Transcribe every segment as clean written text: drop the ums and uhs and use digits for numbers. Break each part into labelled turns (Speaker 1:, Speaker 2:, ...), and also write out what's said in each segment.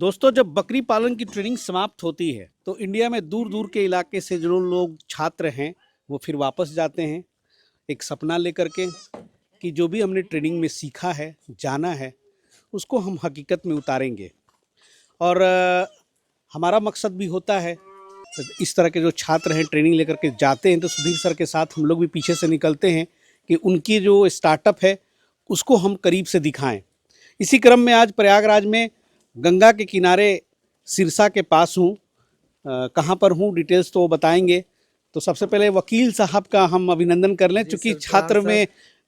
Speaker 1: दोस्तों, जब बकरी पालन की ट्रेनिंग समाप्त होती है तो इंडिया में दूर दूर के इलाके से जो लोग छात्र हैं वो फिर वापस जाते हैं एक सपना लेकर के कि जो भी हमने ट्रेनिंग में सीखा है, जाना है, उसको हम हकीकत में उतारेंगे। और हमारा मकसद भी होता है, इस तरह के जो छात्र हैं ट्रेनिंग लेकर के जाते हैं तो सुधीर सर के साथ हम लोग भी पीछे से निकलते हैं कि उनकी जो स्टार्टअप है उसको हम करीब से दिखाएं। इसी क्रम में आज प्रयागराज में गंगा के किनारे सिरसा के पास हूँ। कहाँ पर हूँ डिटेल्स तो वो बताएंगे। तो सबसे पहले वकील साहब का हम अभिनंदन कर लें, क्योंकि छात्र में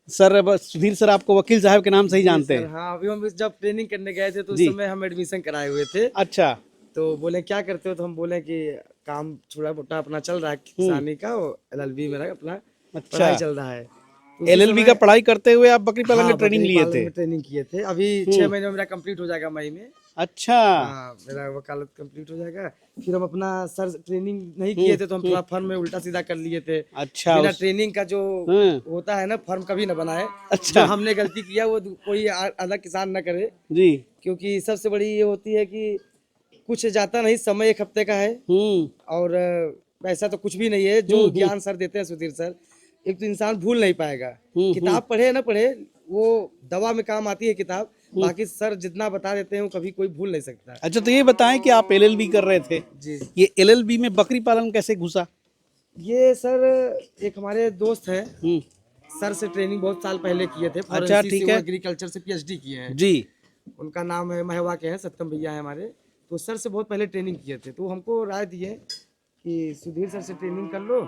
Speaker 1: सर सुधीर सर आपको वकील साहब के नाम से ही जानते हैं।
Speaker 2: हाँ, अभी हम जब ट्रेनिंग करने गए थे तो उस समय हम एडमिशन कराए हुए थे।
Speaker 1: अच्छा।
Speaker 2: तो बोले क्या करते हो, तो हम बोले कि काम थोड़ा मोटा अपना चल रहा है किसानी का, LLB मेरा अपना पढ़ाई चल रहा है। तो
Speaker 1: LLB का पढ़ाई करते हुए आप बकरी पालन की ट्रेनिंग लिए थे?
Speaker 2: ट्रेनिंग किए थे। अभी 6 महीने में मेरा कंप्लीट हो जाएगा, मई में।
Speaker 1: अच्छा।
Speaker 2: हाँ, मेरा वकालत कंप्लीट हो जाएगा। फिर हम अपना सर ट्रेनिंग नहीं किए थे तो हम थोड़ा फर्म में उल्टा सीधा कर लिए थे।
Speaker 1: अच्छा।
Speaker 2: बिना ट्रेनिंग का जो होता है ना, फर्म कभी ना बनाए।
Speaker 1: अच्छा।
Speaker 2: जो हमने गलती किया वो कोई अलग किसान न करे
Speaker 1: जी।
Speaker 2: क्योंकि सबसे बड़ी ये होती है कि कुछ जाता नहीं, समय 1 हफ्ते का है और पैसा तो कुछ भी नहीं है। जो ज्ञान सर देते हैं सुधीर सर, एक तो इंसान भूल नहीं पाएगा। किताब पढ़े ना पढ़े, वो दवा में काम आती है किताब, बाकी सर जितना बता देते हैं वो कभी कोई भूल नहीं सकता।
Speaker 1: अच्छा, तो ये बताएं कि आप LLB कर रहे थे
Speaker 2: जी,
Speaker 1: ये LLB में बकरी पालन कैसे घुसा?
Speaker 2: ये सर एक हमारे दोस्त हैं, सर से ट्रेनिंग बहुत साल पहले किए थे।
Speaker 1: अच्छा, ठीक है।
Speaker 2: एग्रीकल्चर से PhD किए हैं
Speaker 1: जी।
Speaker 2: उनका नाम है महवा के हैं, सत्यम भैया है हमारे। तो सर से बहुत पहले ट्रेनिंग किए थे, तो हमको राय दिए कि सुधीर सर से ट्रेनिंग कर लो,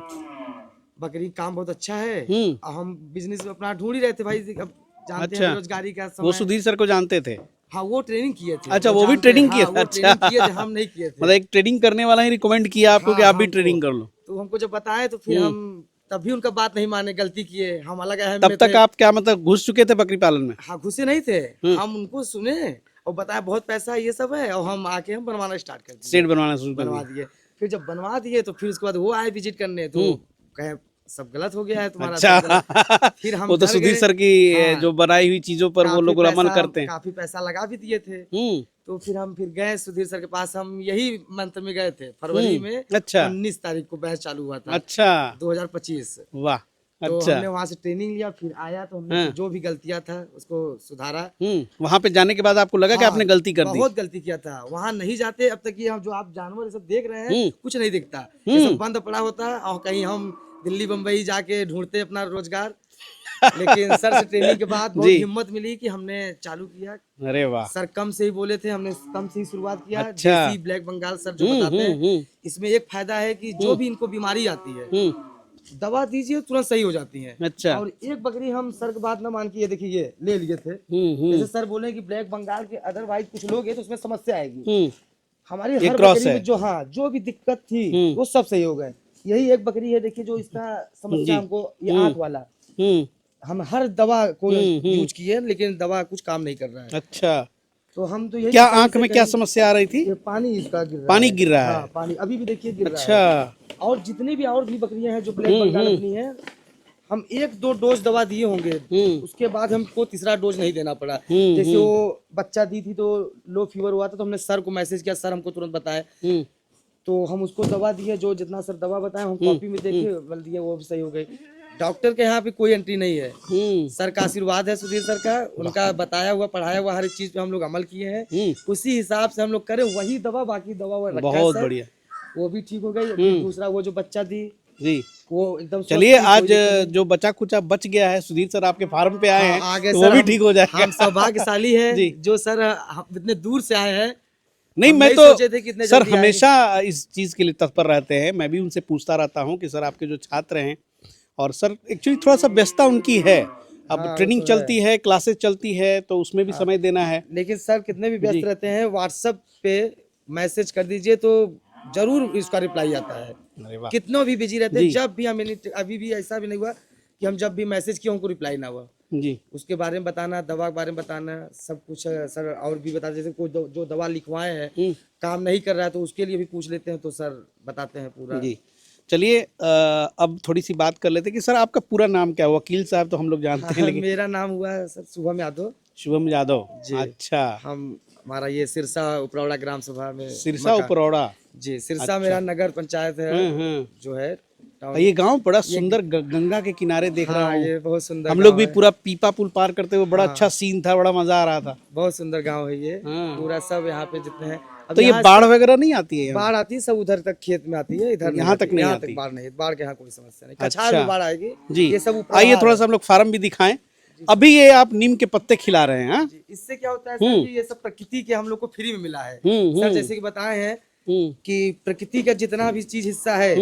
Speaker 2: बकरी काम बहुत अच्छा है। हम बिजनेस अपना ढूंढ ही रहे थे भाई, अब जानते हैं बेरोजगारी का समय।
Speaker 1: वो सुधीर सर को जानते थे?
Speaker 2: हाँ, वो ट्रेनिंग किए थे।
Speaker 1: अच्छा, वो भी ट्रेनिंग किए थे? अच्छा,
Speaker 2: किए थे, हम नहीं किए थे।
Speaker 1: मतलब एक ट्रेनिंग करने वाला ही रिकमेंड किया आपको कि आप भी ट्रेनिंग कर लो।
Speaker 2: तो हमको जब बताए तो फिर हम तब भी उनका बात नहीं माने, गलती किए, हम अलग अहम
Speaker 1: तब
Speaker 2: में
Speaker 1: तक
Speaker 2: थे।
Speaker 1: आप क्या मतलब घुस चुके थे बकरी पालन में?
Speaker 2: हाँ, घुसे नहीं थे, हम उनको सुने और बताया बहुत पैसा ये सब है, और हम आके हम बनवाना स्टार्ट कर दिए,
Speaker 1: सेट बनवाना शुरू कर
Speaker 2: बनवा दिए। फिर जब बनवा दिए तो फिर उसके बाद वो आए विजिट करने, तो कहे सब गलत हो गया है तुम्हारा।
Speaker 1: अच्छा।
Speaker 2: फिर हम
Speaker 1: वो तो सुधीर सर की जो बनाई हुई चीजों पर वो लोग अमल करते हैं।
Speaker 2: काफी पैसा लगा भी दिए थे। तो फिर हम गए सुधीर सर के पास। हम यही मंथ में गए थे, फरवरी में।
Speaker 1: अच्छा।
Speaker 2: 19 तारीख को बैच चालू हुआ था।
Speaker 1: अच्छा।
Speaker 2: 2025।
Speaker 1: वाह।
Speaker 2: तो
Speaker 1: अच्छा।
Speaker 2: हमने वहाँ से ट्रेनिंग लिया, फिर आया तो हमने जो भी गलतियां था उसको सुधारा।
Speaker 1: वहाँ पे जाने के बाद आपको लगा कि आपने गलती कर दी?
Speaker 2: बहुत गलती किया था। वहाँ नहीं जाते अब तक ये हम जो आप जानवर सब देख रहे हैं कुछ नहीं दिखता, ये सब बंद पड़ा होता, और कहीं हम दिल्ली बम्बई जाके ढूंढते अपना रोजगार। लेकिन सर से ट्रेनिंग के बाद बहुत हिम्मत मिली कि हमने चालू किया।
Speaker 1: अरे वाह।
Speaker 2: सर कम से ही बोले थे, हमने कम से ही शुरुआत किया।
Speaker 1: अच्छा।
Speaker 2: देसी ब्लैक बंगाल सर जो बताते हैं, इसमें एक फायदा है कि जो भी इनको बीमारी आती है दवा दीजिए तुरंत सही हो जाती है।
Speaker 1: अच्छा।
Speaker 2: और एक बकरी हम सर की बात ना मान के ये देखिए ये ले लिए थे। जैसे सर बोले कि ब्लैक बंगाल के अदरवाइज कुछ लोग हैं तो उसमें समस्या आएगी। हमारी हर बकरी में जो भी दिक्कत थी वो सब सही हो गए। यही एक बकरी है, देखिए जो इसका समस्या हमको, ये आंख वाला, हम हर दवा को यूज किए लेकिन दवा कुछ काम नहीं कर रहा है।
Speaker 1: अच्छा।
Speaker 2: तो हम तो यही,
Speaker 1: क्या आंख में क्या समस्या आ रही थी?
Speaker 2: ये पानी इसका गिर रहा है।
Speaker 1: पानी गिर रहा है?
Speaker 2: पानी अभी भी देखिए गिर रहा है।
Speaker 1: अच्छा।
Speaker 2: और जितनी भी और भी बकरियां हैं जो ब्लैक बंगाल अपनी है, हम 1-2 डोज दवा दिए होंगे, उसके बाद हमको तीसरा डोज नहीं देना पड़ा। जैसे वो बच्चा दी थी तो लो फीवर हुआ था, तो हमने सर को मैसेज किया, सर हमको तुरंत बताए, तो हम उसको दवा दिए, जो जितना सर दवा बताया हम कॉपी में देखे बल दिए, वो भी सही हो गई। डॉक्टर के यहाँ पे कोई एंट्री नहीं है, सर का आशीर्वाद है, सुधीर सर का, उनका बताया हुआ पढ़ाया हुआ हर एक चीज पे हम लोग अमल किए हैं। उसी हिसाब से हम लोग करें, वही दवा, बाकी दवा वो रखा है। बहुत बढ़िया, वो भी ठीक हो गई। दूसरा वो जो बच्चा दी जी, वो एकदम। चलिए,
Speaker 1: आज जो बचा कुचा बच गया है, सुधीर सर आपके फार्म पे आए हैं, तो वो भी ठीक हो जाएगा।
Speaker 2: हम सौभाग्यशाली है जो सर इतने दूर से आए हैं।
Speaker 1: नहीं, मैं तो सर हमेशा इस चीज के लिए तत्पर रहते हैं। मैं भी उनसे पूछता रहता हूँ कि सर आपके जो छात्र हैं, और सर एक्चुअली थोड़ा सा व्यस्तता उनकी है, अब ट्रेनिंग चलती है, क्लासेस चलती है, तो उसमें भी समय देना है।
Speaker 2: लेकिन सर कितने भी व्यस्त रहते हैं, व्हाट्सएप पे मैसेज कर दीजिए तो जरूर इसका रिप्लाई आता है। कितनों भी बिजी रहते हैं, जब भी हमें, अभी भी ऐसा भी नहीं हुआ कि हम जब भी मैसेज किए उनको रिप्लाई ना हुआ जी। उसके बारे में बताना, दवा के बारे में बताना, सब कुछ सर। और भी बता, जैसे कोई जो दवा लिखवाए हैं काम नहीं कर रहा है तो उसके लिए भी पूछ लेते हैं, तो सर बताते हैं पूरा जी।
Speaker 1: चलिए, अब थोड़ी सी बात कर लेते हैं कि सर आपका पूरा नाम क्या है? वकील साहब तो हम लोग जानते हैं, लेकिन
Speaker 2: मेरा नाम हुआ सर शुभम यादव।
Speaker 1: शुभम यादव। अच्छा।
Speaker 2: हम हमारा ये सिरसा उपरौड़ा ग्राम सभा में
Speaker 1: सिरसा
Speaker 2: मका-
Speaker 1: उपरौड़ा।
Speaker 2: जी, सिरसा मेरा नगर पंचायत है जो है टाउन।
Speaker 1: ये गांव बड़ा सुंदर गंगा के किनारे देख रहा
Speaker 2: हाँ,
Speaker 1: हूँ।
Speaker 2: ये बहुत सुंदर
Speaker 1: हम लोग
Speaker 2: गाँव
Speaker 1: भी
Speaker 2: है।
Speaker 1: पूरा पीपा पुल पार करते हुए बड़ा अच्छा सीन था, बड़ा मजा आ रहा था।
Speaker 2: बहुत सुंदर गांव है ये।
Speaker 1: हाँ।
Speaker 2: पूरा सब यहाँ पे जितने हैं। अब
Speaker 1: तो ये
Speaker 2: यहाँ
Speaker 1: बाढ़ वगैरह नहीं आती है यहाँ?
Speaker 2: बाढ़ आती है, सब उधर तक खेत में आती है, इधर
Speaker 1: यहाँ तक नहीं
Speaker 2: यहाँ
Speaker 1: आती।
Speaker 2: तक बाढ़ नहीं, बाढ़ के यहाँ कोई समस्या नहीं। कछार
Speaker 1: अच्छा।
Speaker 2: में बाढ़ आएगी
Speaker 1: जी,
Speaker 2: ये सब ऊपर
Speaker 1: आइए
Speaker 2: आ
Speaker 1: थोड़ा
Speaker 2: रहा
Speaker 1: सा हम लोग फार्म भी दिखाएं। अभी ये आप नीम के पत्ते खिला रहे हैं? हाँ?
Speaker 2: है। इससे क्या होता है सर कि ये सब प्रकृति के हम लोग को फ्री में मिला है सर। जैसे कि बताए हैं कि प्रकृति का जितना भी चीज हिस्सा है,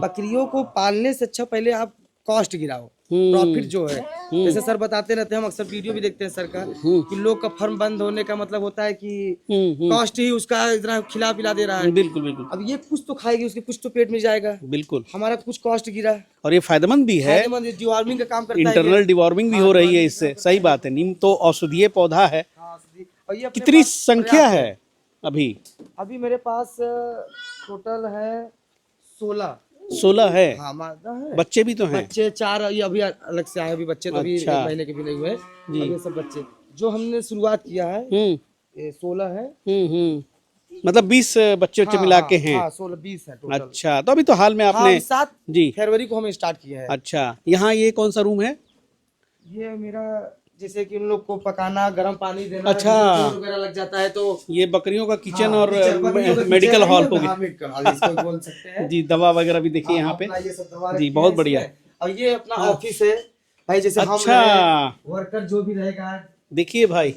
Speaker 2: बकरियों को पालने से अच्छा पहले आप कॉस्ट गिराओ, प्रॉफिट जो है। जैसे सर बताते रहते हैं, हम अक्सर वीडियो भी देखते हैं सर का, कि लोग का फर्म बंद होने का मतलब होता है कि कॉस्ट ही उसका इतना खिला पिला दे रहा है।
Speaker 1: बिल्कुल बिल्कुल
Speaker 2: अब ये कुछ तो खाएगी, उसके कुछ तो पेट में जाएगा।
Speaker 1: बिल्कुल।
Speaker 2: हमारा कुछ कॉस्ट गिरा,
Speaker 1: और ये फायदेमंद भी है,
Speaker 2: डिवॉर्मिंग का काम करता है।
Speaker 1: इंटरनल डिवॉर्मिंग भी हो रही है इससे। सही बात है, नीम तो औषधीय पौधा है।
Speaker 2: और ये अपने
Speaker 1: कितनी
Speaker 2: पास
Speaker 1: संख्या है अभी?
Speaker 2: अभी मेरे पास टोटल है 16
Speaker 1: 16 है।
Speaker 2: हाँ, मादा है।
Speaker 1: बच्चे भी तो हैं?
Speaker 2: बच्चे 4 ये अभी अलग से आए, अभी बच्चे तो अभी
Speaker 1: अच्छा।
Speaker 2: 1 महीने के भी नहीं हुए। अब ये सब बच्चे जो हमने शुरुआत किया है ये 16 है।
Speaker 1: मतलब 20 बच्चे
Speaker 2: हाँ,
Speaker 1: मिला के हैं?
Speaker 2: हाँ, 16-20 है टोटल।
Speaker 1: अच्छा, तो अभी तो हाल में
Speaker 2: हाँ,
Speaker 1: आपने
Speaker 2: 7
Speaker 1: जी
Speaker 2: फरवरी को हमें स्टार्ट किया है।
Speaker 1: अच्छा, यहाँ ये कौन सा रूम है?
Speaker 2: ये मेरा जैसे कि उन लोग को पकाना, गर्म पानी देना,
Speaker 1: अच्छा।
Speaker 2: जैसे चोट वगैरह लग जाता है तो
Speaker 1: ये बकरियों का किचन
Speaker 2: हाँ,
Speaker 1: और
Speaker 2: बकरियों का
Speaker 1: मेडिकल
Speaker 2: किचन
Speaker 1: हॉल
Speaker 2: है,
Speaker 1: हो
Speaker 2: हाँ,
Speaker 1: गया।
Speaker 2: मेडिकल हॉल इसको बोल सकते हैं।
Speaker 1: जी, दवा वगैरह भी देखिए यहाँ पे।
Speaker 2: अपना ये सब दवा
Speaker 1: जी,
Speaker 2: रखी
Speaker 1: बहुत
Speaker 2: है
Speaker 1: बढ़िया।
Speaker 2: इसमें। और ये अपना ऑफिस है भाई, जैसे हम
Speaker 1: अच्छा।
Speaker 2: वर्कर जो भी रहेगा
Speaker 1: देखिए भाई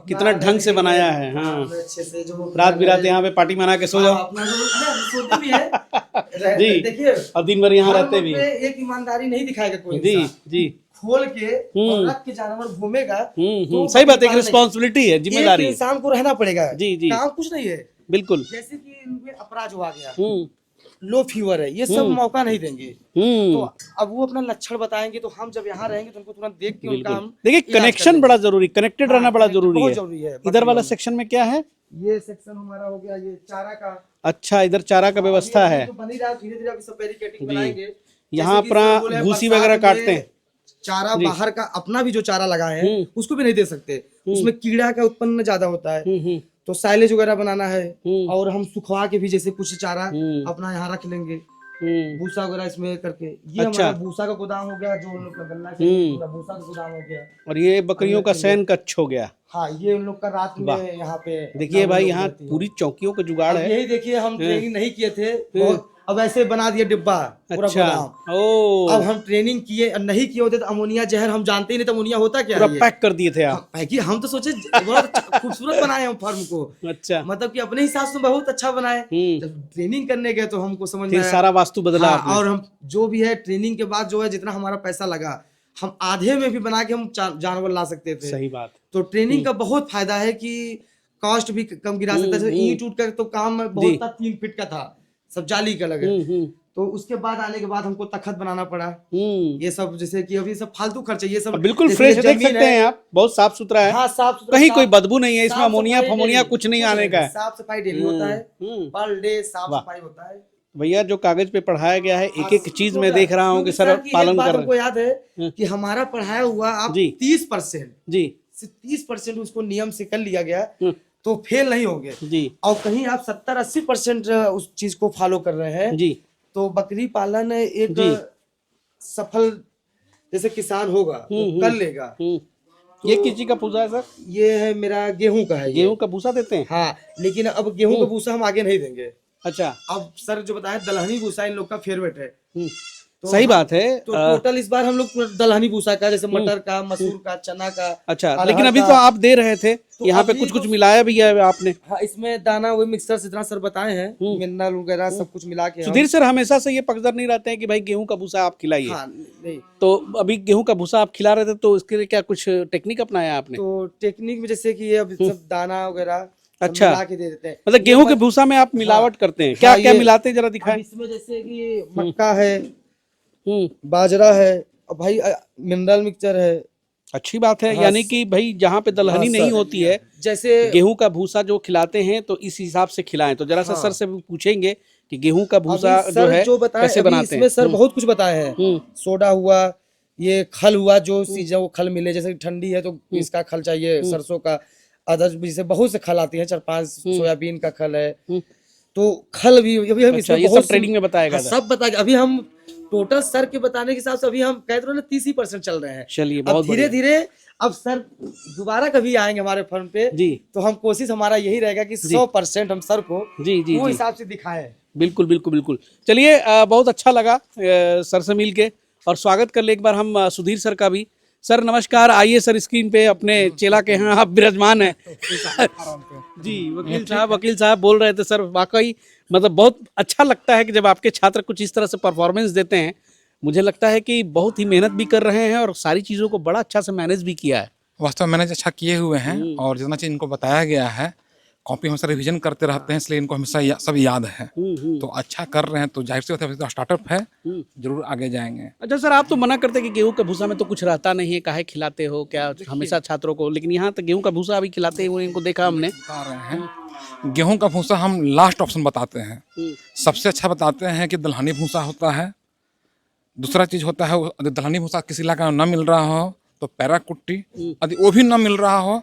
Speaker 1: कितना ढंग से बनाया है। हाँ,
Speaker 2: अच्छे से जो
Speaker 1: रात बिरात यहाँ पे पार्टी मना के सो जाओ।
Speaker 2: अपना जो सोते भी है
Speaker 1: जी।
Speaker 2: देखिए,
Speaker 1: और दिन भर यहाँ
Speaker 2: हर
Speaker 1: रहते
Speaker 2: वक्त
Speaker 1: भी।
Speaker 2: पे एक ईमानदारी नहीं दिखाएगा कोई
Speaker 1: जी
Speaker 2: इंसान।
Speaker 1: जी।
Speaker 2: खोल के और रख के जानवर घूमेगा तो
Speaker 1: सही बात है, एक
Speaker 2: बकरी
Speaker 1: रिस्पॉन्सिबिलिटी है,
Speaker 2: पालन
Speaker 1: जिम्मेदारी
Speaker 2: एक
Speaker 1: है।
Speaker 2: इंसान को रहना पड़ेगा।
Speaker 1: जी, जी।
Speaker 2: काम कुछ नहीं है।
Speaker 1: बिल्कुल।
Speaker 2: जैसे कि इनमें अपराध हुआ गया, लो फीवर है, ये सब मौका नहीं देंगे। तो अब वो अपना लक्षण बताएंगे तो हम जब यहाँ रहेंगे तो उनको तुरंत देख के उनका हम
Speaker 1: देखिए,
Speaker 2: इलाज कर
Speaker 1: कनेक्शन
Speaker 2: लेंगे।
Speaker 1: बड़ा जरूरी, कनेक्टेड रहना बड़ा जरूरी
Speaker 2: बहुत
Speaker 1: है।
Speaker 2: जरूरी है।
Speaker 1: इधर वाला सेक्शन में क्या है?
Speaker 2: ये सेक्शन हमारा हो गया ये चारा का।
Speaker 1: अच्छा, इधर चारा का व्यवस्था है।
Speaker 2: तो बन ही रहा, धीरे धीरे अभी सब बैरिकेडिंग बनाएंगे।
Speaker 1: यहाँ
Speaker 2: जैसे कि सर बोले
Speaker 1: अपना भूसी
Speaker 2: बरसात
Speaker 1: वगैरह
Speaker 2: में
Speaker 1: काटते हैं।
Speaker 2: चारा बाहर का अपना भी जो चारा लगाए हैं उसको भी नहीं दे सकते, उसमें कीड़ा का उत्पन्न ज्यादा होता है। तो साइलेज वगैरह बनाना है और हम सुखवा के भी जैसे कुछ चारा अपना यहाँ रख लेंगे, भूसा वगैरह इसमें करके। ये
Speaker 1: अच्छा।
Speaker 2: हमारा भूसा का गोदाम हो गया, जो उन लोग का गन्ना के पूरा भूसा का गोदाम हो गया।
Speaker 1: और ये बकरियों का शयन कक्ष हो गया।
Speaker 2: हाँ, ये उन लोग का रात में यहाँ पे
Speaker 1: देखिए भाई, यहाँ पूरी चौकियों का जुगाड़ है।
Speaker 2: यही देखिए, हम ट्रेनिंग नहीं किए थे बहुत, अब ऐसे बना दिया डिब्बा पूरा
Speaker 1: अच्छा।
Speaker 2: गोदाम।
Speaker 1: ओ,
Speaker 2: अब हम ट्रेनिंग किए, नहीं किए होते तो अमोनिया जहर हम जानते ही नहीं, तो अमोनिया होता क्या
Speaker 1: पूरा
Speaker 2: है ये।
Speaker 1: पैक कर दिए थे आप।
Speaker 2: कि हम तो सोचे बहुत अच्छा, खूबसूरत बनाए हम फर्म को,
Speaker 1: अच्छा।
Speaker 2: मतलब कि अपने हिसाब से बहुत अच्छा बनाए। जब ट्रेनिंग करने गए तो हमको समझ में
Speaker 1: फिर
Speaker 2: आया।
Speaker 1: सारा वास्तु बदला
Speaker 2: हाँ,
Speaker 1: आपने।
Speaker 2: और हम जो भी है ट्रेनिंग के बाद जो है जितना हमारा पैसा लगा, हम आधे में भी बना के हम जानवर ला सकते थे।
Speaker 1: सही बात।
Speaker 2: तो ट्रेनिंग का बहुत फायदा है कि कॉस्ट भी कम गिरा सकता है। ईंट उठ का तो काम बहुत था, 3 फीट का था, सब जाली का लगे। तो उसके बाद आने के बाद हमको तखत बनाना पड़ा। ये सब जैसे कि अभी सब फालतू खर्चे, ये सब
Speaker 1: बिल्कुल फ्रेश देख सकते हैं आप, बहुत साफ सुथरा है।
Speaker 2: हाँ, साफ सुथरा,
Speaker 1: कहीं कोई बदबू नहीं है इसमें,
Speaker 2: साफ
Speaker 1: अमोनिया
Speaker 2: सफाई
Speaker 1: फमोनिया
Speaker 2: डेली,
Speaker 1: कुछ नहीं आने का है।
Speaker 2: साफ सफाई डेली होता है, पर डे साफ सफाई होता है।
Speaker 1: भैया जो कागज पे पढ़ाया गया है, एक एक चीज मैं देख रहा हूँ कि सर
Speaker 2: क्योंकि
Speaker 1: पालन
Speaker 2: एक बात
Speaker 1: कर
Speaker 2: हमको याद है कि हमारा पढ़ाया हुआ आप
Speaker 1: जी।
Speaker 2: 30%
Speaker 1: जी
Speaker 2: 30% उसको नियम से कर लिया गया तो फेल नहीं होंगे
Speaker 1: जी
Speaker 2: और कहीं आप 70-80% उस चीज को फॉलो कर रहे हैं
Speaker 1: जी।
Speaker 2: तो बकरी पालन एक सफल जैसे किसान होगा वो कर लेगा।
Speaker 1: ये किस चीज का भूसा है सर?
Speaker 2: ये है मेरा गेहूं का है।
Speaker 1: गेहूं का भूसा देते हैं?
Speaker 2: हाँ, लेकिन अब गेहूं का भूसा हम आगे नहीं देंगे।
Speaker 1: अच्छा।
Speaker 2: अब सर जो बताया दलहनी भूसा इन लोग का फेवरेट है। तो
Speaker 1: सही बात है।
Speaker 2: तो टोटल इस बार हम लोग दलहनी भूसा का, जैसे मटर का, मसूर का, चना का।
Speaker 1: अच्छा, लेकिन अभी तो आप दे रहे थे, तो यहाँ पे कुछ कुछ मिलाया भी है आपने?
Speaker 2: हाँ, इसमें दाना वही मिक्सर से जितना सर बताए हैं, मिनरल वगैरह सब कुछ मिला के।
Speaker 1: सुधीर सर हमेशा से ये पक्षधर नहीं रहते हैं कि भाई गेहूं का भूसा आप खिलाइए।
Speaker 2: हाँ, नहीं।
Speaker 1: तो अभी गेहूं का भूसा आप खिला रहे थे, तो इसके लिए क्या कुछ टेक्निक अपनाया आपने?
Speaker 2: तो टेक्निक में जैसे कि ये अब सब दाना वगैरह
Speaker 1: अच्छा
Speaker 2: मिला के दे देते हैं।
Speaker 1: मतलब गेहूं के भूसा में आप मिलावट करते हैं? क्या क्या मिलाते हैं जरा दिखाएं।
Speaker 2: इसमें जैसे कि मक्का है, बाजरा है, और भाई मिनरल मिक्सचर है।
Speaker 1: अच्छी बात है। यानी कि भाई जहाँ पे दलहनी नहीं होती है,
Speaker 2: जैसे
Speaker 1: गेहूं का भूसा जो खिलाते हैं तो इस हिसाब से खिलाएं। तो जरा सा सर से पूछेंगे कि गेहूं का भूसा जो है कैसे बनाते हैं।
Speaker 2: इसमें सर बहुत कुछ बताए हैं। सोडा हुआ, ये खल हुआ, जो चीजें वो खल मिले, जैसे ठंडी है तो इसका खल चाहिए, सरसों का, अदर्स भी जैसे बहुत से खल आती है, 4-5 सोयाबीन का खल है, तो खल भी अभी हम
Speaker 1: अच्छा,
Speaker 2: इसमें
Speaker 1: ये
Speaker 2: बहुत
Speaker 1: सब ट्रेनिंग में बताएगा
Speaker 2: हाँ, सब बता अभी हम टोटल सर के बताने के हिसाब से अभी हम कहते रहे ना 30% चल रहे हैं।
Speaker 1: चलिए,
Speaker 2: अब
Speaker 1: बहुत
Speaker 2: धीरे
Speaker 1: बढ़िया।
Speaker 2: धीरे अब सर दोबारा कभी आएंगे हमारे फर्म पे
Speaker 1: जी
Speaker 2: तो हम कोशिश हमारा यही रहेगा कि 100% हम सर को
Speaker 1: जी जी
Speaker 2: वो
Speaker 1: जी,
Speaker 2: हिसाब से दिखाएं।
Speaker 1: बिल्कुल बिल्कुल बिल्कुल। चलिए, बहुत अच्छा लगा सर से मिल के, और स्वागत कर ले एक बार हम सुधीर सर का भी। सर नमस्कार, आइए सर स्क्रीन पे, अपने चेला के यहाँ आप विराजमान हैं। जी, वकील साहब बोल रहे थे सर, वाकई मतलब बहुत अच्छा लगता है कि जब आपके छात्र कुछ इस तरह से परफॉर्मेंस देते हैं। मुझे लगता है कि बहुत ही मेहनत भी कर रहे हैं और सारी चीज़ों को बड़ा अच्छा से मैनेज भी किया है।
Speaker 3: वास्तव में मैंने अच्छा किए हुए हैं, और जितना चीज़ इनको बताया गया है, कॉपी हमेशा रिवीजन करते रहते हैं, इसलिए इनको हमेशा सब याद है। तो अच्छा कर रहे हैं, तो जाहिर सी बात है, स्टार्टअप है, जरूर आगे जाएंगे।
Speaker 1: अच्छा सर, आप तो मना करते हैं कि गेहूं का भूसा में तो कुछ रहता नहीं है, काहे खिलाते हो क्या हमेशा छात्रों को, लेकिन यहाँ तक गेहूं का भूसा अभी खिलाते हुए इनको देखा हमने।
Speaker 3: बता रहे हैं, गेहूं का भूसा हम लास्ट ऑप्शन बताते हैं। सबसे अच्छा बताते हैं कि दलहनी भूसा होता है। दूसरा चीज होता है, यदि दलहनी भूसा किसी इलाका में न मिल रहा हो तो पैरा कुट्टी, यदि वो भी न मिल रहा हो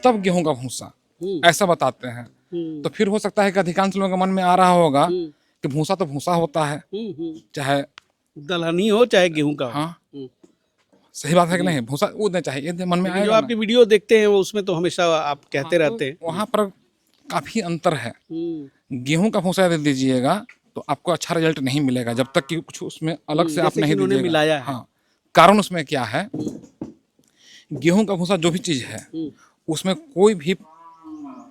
Speaker 3: तब गेहूं का भूसा, ऐसा बताते हैं। तो फिर हो सकता है कि अधिकांश लोगों के मन में आ रहा होगा कि भूसा तो भूसा होता है, चाहे
Speaker 1: दलहनी हो चाहे गेहूं का हो।
Speaker 3: हाँ, सही बात है कि नहीं, भूसा उतना चाहिए, ये मन में
Speaker 1: जो
Speaker 3: आएगा
Speaker 1: आपकी वीडियो देखते हैं वो उसमें तो हमेशा आप कहते रहते हैं।
Speaker 3: वहाँ पर काफी अंतर है। गेहूं का भूसा यदि दीजिएगा तो आपको अच्छा रिजल्ट नहीं मिलेगा जब तक कि कुछ उसमें अलग से आप
Speaker 1: जैसे कि
Speaker 3: नहीं
Speaker 1: इन्होंने
Speaker 3: दीजिएगा।
Speaker 1: मिलाया है।
Speaker 3: हाँ, कारण उसमें क्या है, गेहूं का भूसा जो भी चीज है उसमें कोई भी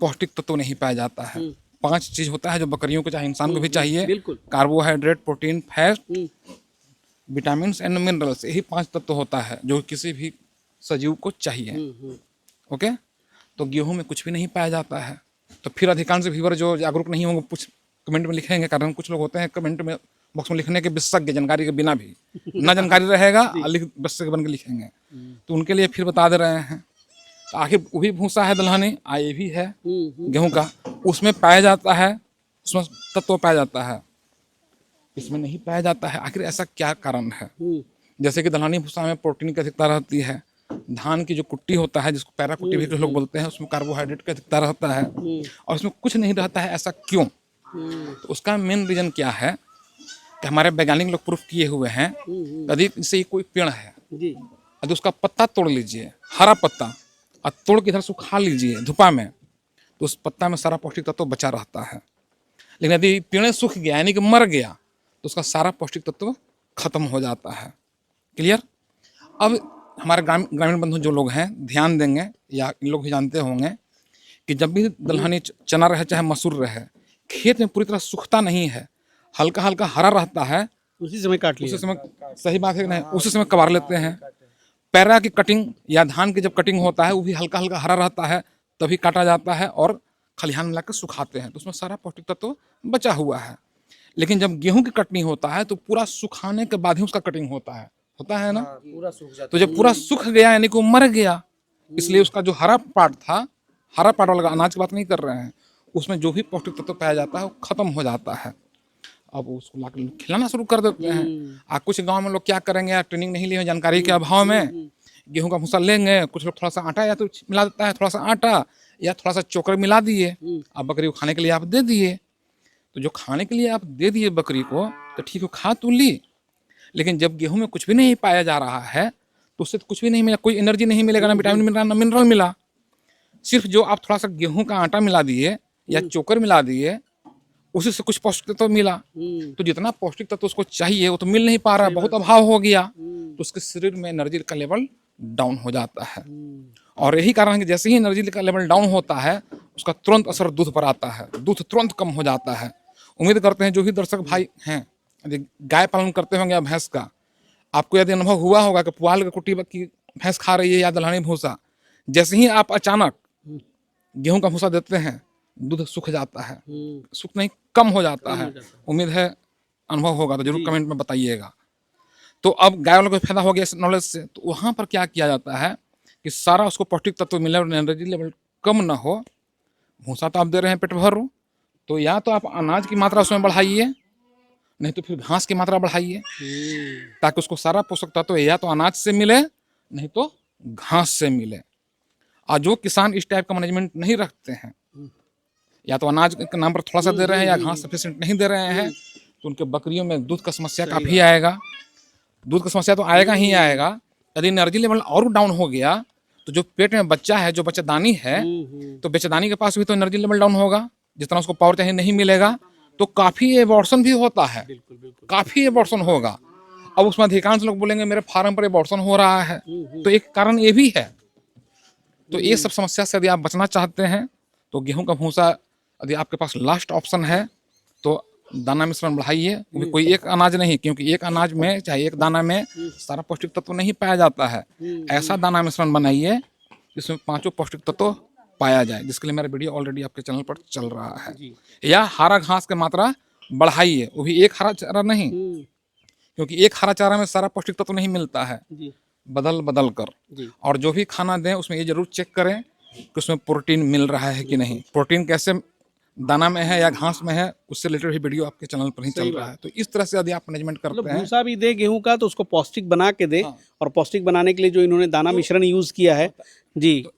Speaker 3: पौष्टिक तत्व नहीं पाया जाता है। 5 चीज होता है जो बकरियों को चाहे, इंसान को भी चाहिए,
Speaker 1: बिल्कुल।
Speaker 3: Carbohydrate, protein, fat, vitamin and minerals, यही 5 तत्व होता है जो किसी भी सजीव को चाहिए। ओके, तो गेहूं में कुछ भी नहीं पाया जाता है। तो फिर अधिकांश व्यूअर जो जागरूक नहीं होंगे कुछ कमेंट में लिखेंगे, कारण कुछ लोग होते हैं कमेंट में बॉक्स में लिखने के विशेषज्ञ, जानकारी के बिना भी ना जानकारी रहेगा, विशेषज्ञ बन के लिखेंगे, तो उनके लिए फिर बता दे रहे हैं। तो आखिर वो भी भूसा है दलहनी, ये भी है गेहूं का, उसमें पाया जाता है, उसमें तत्व पाया जाता है, इसमें नहीं पाया जाता है। आखिर ऐसा क्या कारण है? जैसे कि दलहनी भूसा में प्रोटीन की अधिकता रहती है, धान की जो कुट्टी होता है जिसको पैरा कुट्टी भी लोग बोलते हैं, उसमें कार्बोहाइड्रेट की अधिकता रहता है, और उसमें कुछ नहीं रहता है। ऐसा क्यों? तो उसका मेन रीजन क्या है कि हमारे वैज्ञानिक लोग प्रूफ किए हुए हैं। यदि जैसे कोई पेड़ है, यदि उसका पत्ता तोड़ लीजिए, हरा पत्ता, और तोड़ के इधर सुखा लीजिए धूपा में, तो उस पत्ता में सारा पौष्टिक तत्व बचा रहता है। लेकिन यदि पेड़ सूख गया यानी कि मर गया तो उसका सारा पौष्टिक तत्व खत्म हो जाता है। क्लियर? अब हमारे ग्रामीण बंधु जो लोग हैं ध्यान देंगे, या इन लोग भी जानते होंगे कि जब भी दलहनी चना रहे चाहे मसूर रहे, खेत में पूरी तरह सूखता नहीं है, हल्का हल्का हरा रहता है,
Speaker 1: उसी समय काट लिया।
Speaker 3: उसी समय, सही बात है कि नहीं, उसी समय कबार लेते हैं। पैरा की कटिंग या धान की जब कटिंग होता है वो भी हल्का हल्का हरा रहता है, तभी काटा जाता है और खलिहान में लाकर सुखाते हैं, तो उसमें सारा पौष्टिक तत्व बचा हुआ है। लेकिन जब गेहूं की कटनी होता है तो पूरा सुखाने के बाद ही उसका कटिंग होता है ना,
Speaker 2: पूरा सूख जाता
Speaker 3: तो जब पूरा सूख गया यानी कि वो मर गया, इसलिए उसका जो हरा पार्ट था, हरा पार्ट वाला अनाज की बात नहीं कर रहे हैं, उसमें जो भी पौष्टिक तत्व पाया जाता है वो खत्म हो जाता है। अब उसको लाकर खिलाना शुरू कर देते हैं। कुछ गांव में लोग क्या करेंगे यार, ट्रेनिंग नहीं लिए, जानकारी के अभाव में गेहूं का भूसा लेंगे, कुछ लोग थोड़ा सा आटा या तो मिला देता है, थोड़ा सा आटा या थोड़ा सा चोकर मिला दिए, अब बकरी को खाने के लिए आप दे दिए। तो जो खाने के लिए आप दे दिए बकरी को तो ठीक है, खा तो ली, लेकिन जब गेहूं में कुछ भी नहीं पाया जा रहा है तो उससे तो कुछ भी नहीं मिला, कोई एनर्जी नहीं मिलेगा, ना विटामिन मिला, ना मिनरल मिला। सिर्फ जो आप थोड़ा सा गेहूं का आटा मिला दिए या चोकर मिला दिए, उसी से कुछ पौष्टिक तत्व मिला। तो जितना पौष्टिक तत्व उसको चाहिए वो तो मिल नहीं पा रहा, बहुत अभाव हो गया, तो उसके शरीर में एनर्जी का लेवल डाउन हो जाता है। और यही कारण है कि जैसे ही एनर्जी का लेवल डाउन होता है उसका तुरंत असर दूध पर आता है, दूध तुरंत कम हो जाता है। उम्मीद करते हैं जो भी दर्शक भाई हैं, यदि गाय पालन करते होंगे या भैंस का, आपको यदि अनुभव हुआ होगा कि पुआल की कुट्टी की भैंस खा रही है या दलहनी भूसा, जैसे ही आप अचानक गेहूं का भूसा देते हैं दूध सूख जाता है, सूख नहीं कम हो जाता है। उम्मीद है अनुभव होगा तो जरूर कमेंट में बताइएगा। तो अब गाय वालों को फायदा हो गया इस नॉलेज से। तो वहां पर क्या किया जाता है कि सारा उसको पौष्टिक तत्व मिले और एनर्जी लेवल कम ना हो। भूसा तो आप दे रहे हैं पेट भर, तो या तो आप अनाज की मात्रा उसमें बढ़ाइए, नहीं तो फिर घास की मात्रा बढ़ाइए, ताकि उसको सारा पोषक तत्व या तो अनाज से मिले नहीं तो घास से मिले। और जो किसान इस टाइप का मैनेजमेंट नहीं रखते हैं, या तो अनाज के नाम पर थोड़ा सा दे रहे हैं या घास सफिशिएंट नहीं दे रहे हैं, तो उनके बकरियों में दूध का समस्या काफ़ी आएगा। दूध का समस्या तो आएगा ही आएगा। यदि एनर्जी लेवल और डाउन हो गया तो जो पेट में बच्चा है, जो बच्चादानी है, तो बच्चादानी के पास भी तो एनर्जी लेवल डाउन होगा, जितना उसको पावर चाहिए नहीं मिलेगा, तो काफ़ी एबॉर्शन भी होता है, काफ़ी एबॉर्शन होगा। अब उसमें अधिकांश लोग बोलेंगे मेरे फार्म पर एबॉर्शन हो रहा है, तो एक कारण ये भी है। तो ये सब समस्या से यदि आप बचना चाहते हैं तो गेहूं का भूसा यदि आपके पास लास्ट ऑप्शन है तो दाना मिश्रण बढ़ाइए। वो भी कोई एक अनाज नहीं, क्योंकि एक अनाज में चाहे एक दाना में सारा पौष्टिक तत्व नहीं पाया जाता है। ऐसा दाना मिश्रण बनाइए जिसमें 5 पौष्टिक तत्व पाया जाए, जिसके लिए मेरा वीडियो ऑलरेडी आपके चैनल पर चल रहा है। या हरा घास की मात्रा बढ़ाइए, वो भी एक हरा चारा नहीं, क्योंकि एक हरा चारा में सारा पौष्टिक तत्व नहीं मिलता है, बदल बदल कर। और जो भी खाना दें उसमें ये जरूर चेक करें कि उसमें प्रोटीन मिल रहा है कि नहीं। प्रोटीन कैसे दाना में है या घास में है, उससे रिलेटेड भी वीडियो आपके चैनल पर ही चल रहा है। तो इस तरह से यदि आप मैनेजमेंट करते हैं,
Speaker 1: भूसा भी दे गेहूं का तो उसको पौष्टिक बना के दे। और पौष्टिक बनाने के लिए जो इन्होंने दाना मिश्रण यूज किया है जी,
Speaker 3: तो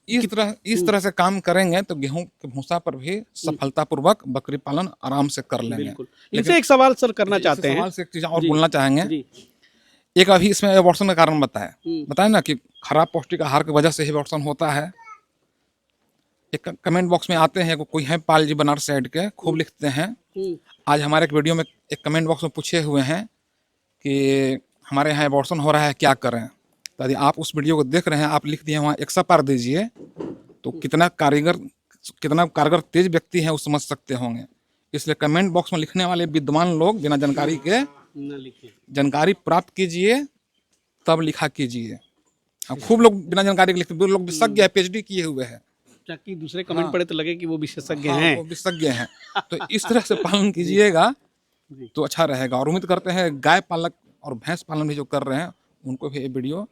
Speaker 3: इस तरह से काम करेंगे तो गेहूं के भूसा पर भी सफलतापूर्वक बकरी पालन आराम से कर लेंगे।
Speaker 1: इनसे एक सवाल सर करना चाहते हैं।
Speaker 3: सवाल से एक चीज और बोलना चाहेंगे। एक अभी इसमें एबॉर्शन का कारण बताया ना कि खराब पौष्टिक आहार की वजह से ही एबॉर्शन होता है। एक कमेंट बॉक्स में आते हैं, कोई है पाल जी बनारस साइड के, खूब लिखते हैं। आज हमारे एक वीडियो में एक कमेंट बॉक्स में पूछे हुए हैं कि हमारे यहाँ एबॉर्शन हो रहा है, क्या करें। तो यदि आप उस वीडियो को देख रहे हैं, आप लिख दिए वहाँ 100 पार दीजिए, तो कितना कारगर तेज व्यक्ति है वो समझ सकते होंगे। इसलिए कमेंट बॉक्स में लिखने वाले विद्वान लोग बिना जानकारी के जानकारी प्राप्त कीजिए, तब लिखा कीजिए। अब खूब लोग बिना जानकारी के लिखते, दो लोग विशेषज्ञ है, PhD किए हुए हैं,
Speaker 1: ताकि दूसरे कमेंट पढ़े तो लगे कि वो विशेषज्ञ हैं।
Speaker 3: वो विशेषज्ञ हैं। तो इस तरह से पालन कीजिएगा तो अच्छा रहेगा। और उम्मीद करते हैं गाय पालक और भैंस पालन भी जो कर रहे हैं उनको भी ये वीडियो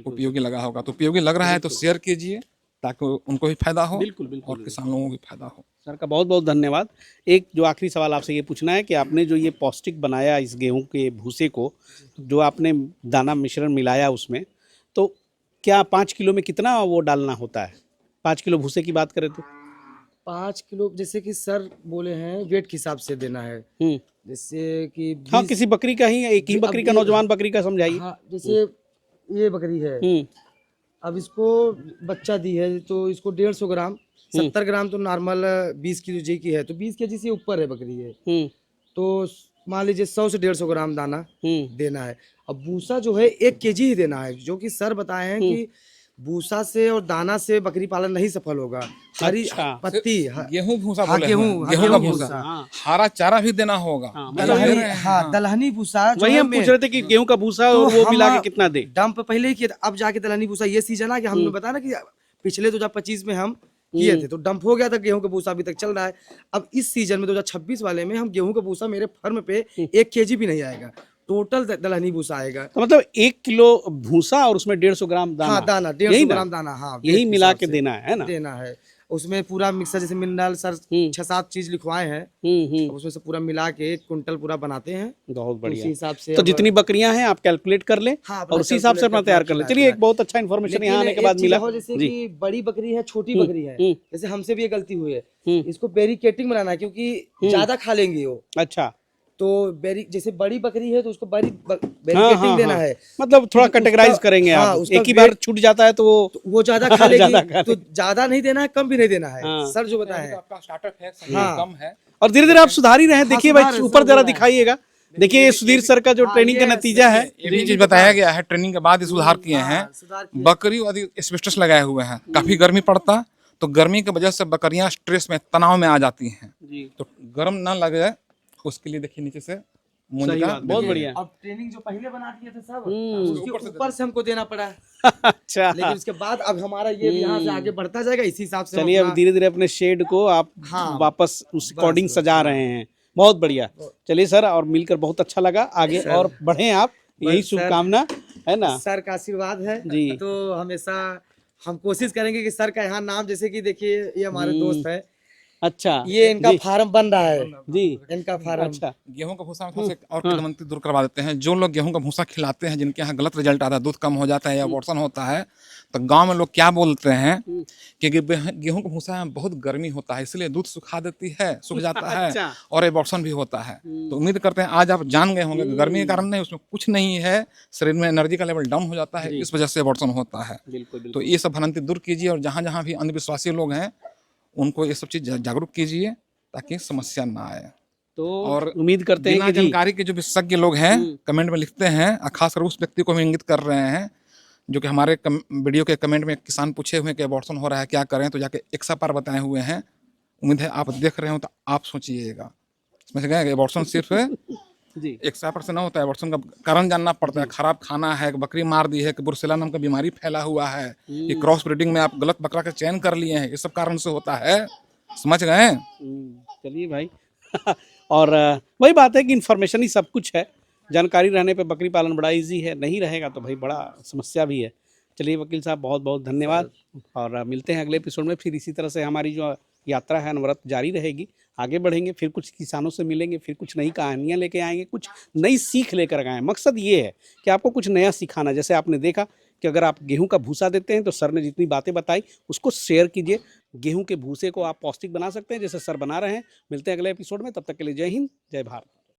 Speaker 3: उपयोगी लगा होगा। तो उपयोगी लग रहा है तो शेयर कीजिए ताकि उनको भी फायदा हो और किसानों को भी फायदा हो।
Speaker 1: सर का बहुत बहुत धन्यवाद। एक जो आखिरी सवाल आपसे ये पूछना है कि आपने जो ये पौष्टिक बनाया इस गेहूं के भूसे को, जो आपने दाना मिश्रण मिलाया उसमें, तो क्या 5 किलो में कितना वो डालना होता है? 5 किलो भूसे की बात करें तो
Speaker 2: 5 किलो, जैसे कि सर बोले हैं वेट के हिसाब से देना है। जैसे कि
Speaker 1: हाँ, किसी बकरी का ही, एक ही बकरी का, नौजवान बकरी का समझाइए।
Speaker 2: हाँ, जैसे ये बकरी है, अब इसको बच्चा दी है तो इसको 150 ग्राम, 70 ग्राम तो नॉर्मल 20 केजी की है, तो 20 केजी से ऊपर है बकरी है, तो मान लीजिए 100 से 150 ग्राम दाना देना है। अब भूसा जो है 1 केजी ही देना है, जो कि सर बताए हैं कि भूसा से और दाना से बकरी पालन नहीं सफल होगा। हरी पत्ती,
Speaker 3: गेहूं भूसा,
Speaker 2: गेहूं का भूसा,
Speaker 3: हरा चारा भी देना होगा।
Speaker 2: दलहनी भूसा,
Speaker 1: वही हम पूछ रहे थे कि गेहूं का भूसा और वो मिला के कितना दे।
Speaker 2: डंप पहले ही किया, अब जाके दलहनी भूसा ये सीजन आ कि हमने बताया ना कि पिछले 2025 में हम किए थे तो डंप हो गया था, गेहूं का भूसा अभी तक चल रहा है। अब इस सीजन में 2026 वाले में हम गेहूं का भूसा मेरे फर्म पे 1 केजी भी नहीं आएगा, टोटल दलहनी भूसा आएगा।
Speaker 1: तो मतलब 1 किलो भूसा और उसमें 150 ग्राम दाना।
Speaker 2: हाँ, दाना 150 ग्राम दाना, हाँ
Speaker 1: यही मिला के देना है ना, देना
Speaker 2: है। उसमें पूरा मिक्सर, जैसे मिनरल सर 6-7 चीज लिखवाए हैं, उसमें से पूरा मिला के 1 कुंटल पूरा बनाते हैं।
Speaker 1: बहुत बढ़िया।
Speaker 2: उसी हिसाब से
Speaker 1: तो जितनी बकरियां हैं आप कैलकुलेट कर ले और उसी हिसाब से अपना तैयार कर ले। चलिए, एक बहुत अच्छा इन्फॉर्मेशन यहाँ आने के बाद मिला।
Speaker 2: जैसे कि बड़ी बकरी है, छोटी बकरी है, जैसे हमसे भी ये गलती हुई है, इसको बैरिकेटिंग बनाना है क्योंकि ज्यादा खा लेंगे वो।
Speaker 1: अच्छा,
Speaker 2: तो जैसे बड़ी बकरी है तो उसको बैरिकेटिंग देना है,
Speaker 1: मतलब थोड़ा कैटेगराइज करेंगे आप। एक ही बार छूट जाता है तो वो ज्यादा खा लेगी,
Speaker 2: तो ज्यादा नहीं देना है, कम भी नहीं देना है। सर जो बताया है
Speaker 3: आपका स्टार्टअप है, कम है,
Speaker 1: और धीरे धीरे आप सुधार ही रहे हैं। देखिए भाई, ऊपर जरा दिखाइएगा, देखिए ये सुधीर सर का जो ट्रेनिंग का नतीजा है।
Speaker 3: ये भी चीज बताया गया है, ट्रेनिंग के बाद सुधार किए हैं। बकरी एस्बेस्टस लगाए हुए हैं, काफी गर्मी पड़ता, तो गर्मी की वजह से बकरियां स्ट्रेस में, तनाव में आ जाती हैं, तो गर्म ना लगे उसके लिए देखिए नीचे से
Speaker 1: बहुत बढ़िया।
Speaker 2: अब ट्रेनिंग जो पहले बना दिए थे सब, उसके ऊपर से हमको देना पड़ा।
Speaker 1: अच्छा,
Speaker 2: लेकिन उसके बाद अब हमारा ये यहाँ से आगे बढ़ता जाएगा, इसी हिसाब से।
Speaker 1: चलिए, अब धीरे धीरे अपने शेड को आप वापस उस अकॉर्डिंग सजा रहे हैं। बहुत बढ़िया। चलिए सर, और मिलकर बहुत अच्छा लगा। आगे और बढ़े आप, यही शुभकामना है ना।
Speaker 2: सर का आशीर्वाद है
Speaker 1: जी,
Speaker 2: तो हमेशा हम कोशिश करेंगे कि सर का यहाँ नाम, जैसे कि देखिए ये हमारे दोस्त है,
Speaker 1: अच्छा
Speaker 2: ये इनका फार्म बन रहा है,
Speaker 1: जी,
Speaker 2: इनका फार्म।
Speaker 1: अच्छा
Speaker 3: गेहूं का भूसा में थोड़ा सा एक और किदमंती दूर करवा देते हैं। जो लोग गेहूं का भूसा खिलाते हैं, जिनके यहाँ गलत रिजल्ट आता है, दूध कम हो जाता है या अबॉर्शन होता है, तो गांव में लोग क्या बोलते हैं कि गेहूं का भूसा में बहुत गर्मी होता है, इसलिए दूध सुखा देती है, सूख जाता है
Speaker 1: अच्छा।
Speaker 3: और एबॉर्शन भी होता है। तो उम्मीद करते हैं आज आप जान गए होंगे कि गर्मी के कारण नहीं, उसमें कुछ नहीं है, शरीर में एनर्जी का लेवल डाउन हो जाता है, इस वजह से एबॉर्शन होता है।
Speaker 1: बिल्कुल
Speaker 3: तो ये सब भ्रांति दूर कीजिए और जहाँ जहाँ भी अंधविश्वासी लोग हैं उनको ये सब चीज जागरूक कीजिए ताकि समस्या ना आए।
Speaker 1: तो
Speaker 3: और
Speaker 1: उम्मीद करते हैं
Speaker 3: बिना
Speaker 1: कि जी
Speaker 3: जानकारी के जो विशेषज्ञ लोग हैं कमेंट में लिखते हैं, खासकर उस व्यक्ति को हम इंगित कर रहे हैं जो कि हमारे वीडियो के कमेंट में किसान पूछे हुए कि अबॉर्शन हो रहा है क्या करें, तो जाके 100 बार बताए हुए हैं। उम्मीद है आप देख रहे हो तो आप सोचिएगा, समझ गए। अबॉर्शन सिर्फ
Speaker 1: जी
Speaker 3: 100% ना होता है, अबॉर्शन का कारण जानना पड़ता है। खराब खाना है, बकरी मार दी है, कि ब्रुसेला नाम का बीमारी फैला हुआ है, कि क्रॉस ब्रीडिंग में आप गलत बकरा का चयन कर लिए हैं, ये सब कारण से होता है, समझ गए।
Speaker 1: चलिए भाई और वही बात है कि इन्फॉर्मेशन ही सब कुछ है। जानकारी रहने पे बकरी पालन बड़ा इजी है, नहीं रहेगा तो भाई बड़ा समस्या भी है। चलिए वकील साहब बहुत बहुत धन्यवाद और मिलते हैं अगले एपिसोड में। फिर इसी तरह से हमारी जो यात्रा है अनवरत जारी रहेगी, आगे बढ़ेंगे, फिर कुछ किसानों से मिलेंगे, फिर कुछ नई कहानियाँ लेके आएंगे, कुछ नई सीख लेकर आएँ। मकसद ये है कि आपको कुछ नया सिखाना। जैसे आपने देखा कि अगर आप गेहूं का भूसा देते हैं तो सर ने जितनी बातें बताई उसको शेयर कीजिए। गेहूं के भूसे को आप पौष्टिक बना सकते हैं जैसे सर बना रहे हैं। मिलते हैं अगले एपिसोड में, तब तक के लिए जय हिंद, जय भारत।